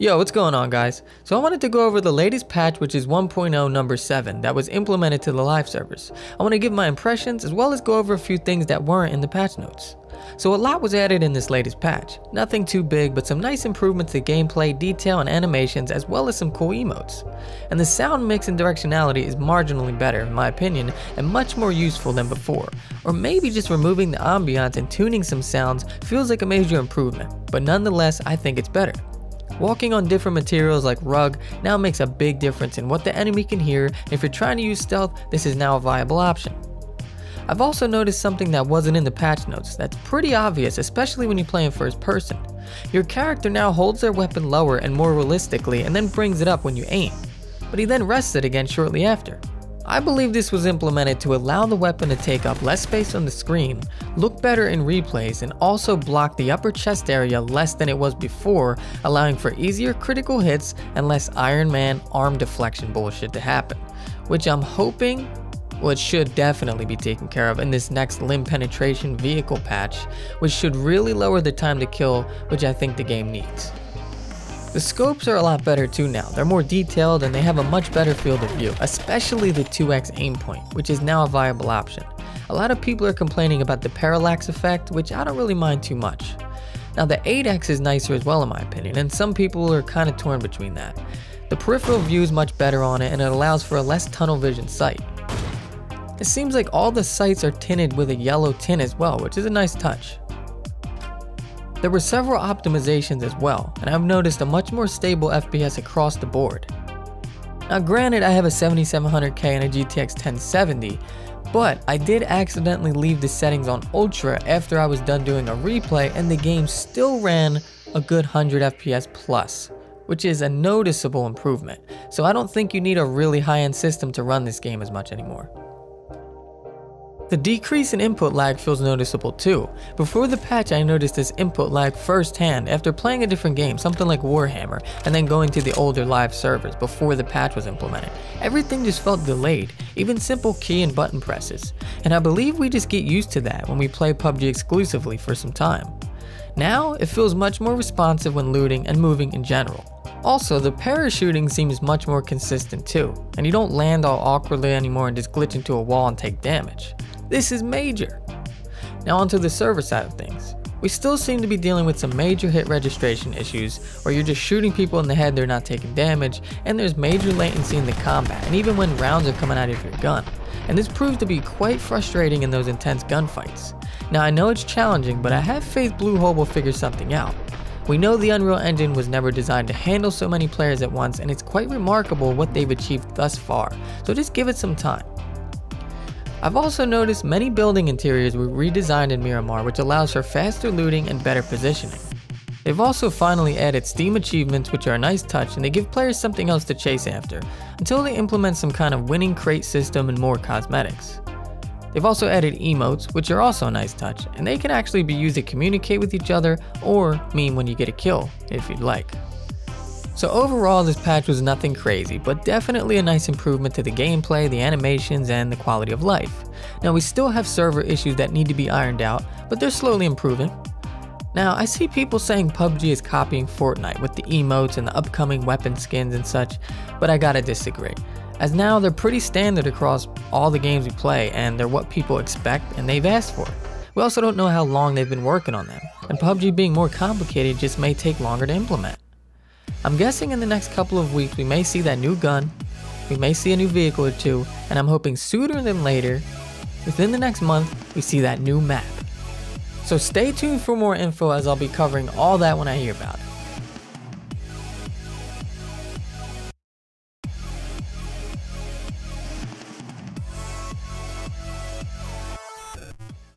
Yo, what's going on guys? So I wanted to go over the latest patch, which is 1.0 number 7 that was implemented to the live servers. I want to give my impressions as well as go over a few things that weren't in the patch notes. So a lot was added in this latest patch. Nothing too big, but some nice improvements to gameplay, detail, and animations, as well as some cool emotes. And the sound mix and directionality is marginally better in my opinion and much more useful than before. Or maybe just removing the ambiance and tuning some sounds feels like a major improvement, but nonetheless I think it's better. Walking on different materials like rug now makes a big difference in what the enemy can hear, and if you're trying to use stealth, this is now a viable option. I've also noticed something that wasn't in the patch notes that's pretty obvious, especially when you play in first person. Your character now holds their weapon lower and more realistically and then brings it up when you aim, but he then rests it again shortly after. I believe this was implemented to allow the weapon to take up less space on the screen, look better in replays, and also block the upper chest area less than it was before, allowing for easier critical hits and less Iron Man arm deflection bullshit to happen, which I'm hoping, well, it should definitely be taken care of in this next limb penetration vehicle patch, which should really lower the time to kill, which I think the game needs. The scopes are a lot better too now. They're more detailed and they have a much better field of view, especially the 2x aim point, which is now a viable option. A lot of people are complaining about the parallax effect, which I don't really mind too much. Now the 8x is nicer as well in my opinion, and some people are kind of torn between that. The peripheral view is much better on it and it allows for a less tunnel vision sight. It seems like all the sights are tinted with a yellow tint as well, which is a nice touch. There were several optimizations as well, and I've noticed a much more stable FPS across the board. Now granted, I have a 7700K and a GTX 1070, but I did accidentally leave the settings on Ultra after I was done doing a replay and the game still ran a good 100 FPS plus, which is a noticeable improvement. So I don't think you need a really high-end system to run this game as much anymore. The decrease in input lag feels noticeable too. Before the patch I noticed this input lag firsthand after playing a different game, something like Warhammer, and then going to the older live servers before the patch was implemented. Everything just felt delayed, even simple key and button presses. And I believe we just get used to that when we play PUBG exclusively for some time. Now it feels much more responsive when looting and moving in general. Also, the parachuting seems much more consistent too, and you don't land all awkwardly anymore and just glitch into a wall and take damage. This is major. Now onto the server side of things. We still seem to be dealing with some major hit registration issues where you're just shooting people in the head, they're not taking damage, and there's major latency in the combat, and even when rounds are coming out of your gun. And this proves to be quite frustrating in those intense gunfights. Now I know it's challenging, but I have faith Bluehole will figure something out. We know the Unreal Engine was never designed to handle so many players at once, and it's quite remarkable what they've achieved thus far, so just give it some time. I've also noticed many building interiors were redesigned in Miramar, which allows for faster looting and better positioning. They've also finally added Steam achievements, which are a nice touch, and they give players something else to chase after, until they implement some kind of winning crate system and more cosmetics. They've also added emotes, which are also a nice touch, and they can actually be used to communicate with each other or mean when you get a kill, if you'd like. So overall this patch was nothing crazy, but definitely a nice improvement to the gameplay, the animations, and the quality of life. Now we still have server issues that need to be ironed out, but they're slowly improving. Now I see people saying PUBG is copying Fortnite with the emotes and the upcoming weapon skins and such, but I gotta disagree. As now they're pretty standard across all the games we play, and they're what people expect and they've asked for. We also don't know how long they've been working on them, and PUBG being more complicated just may take longer to implement. I'm guessing in the next couple of weeks we may see that new gun, we may see a new vehicle or two, and I'm hoping sooner than later, within the next month, we see that new map. So stay tuned for more info as I'll be covering all that when I hear about it.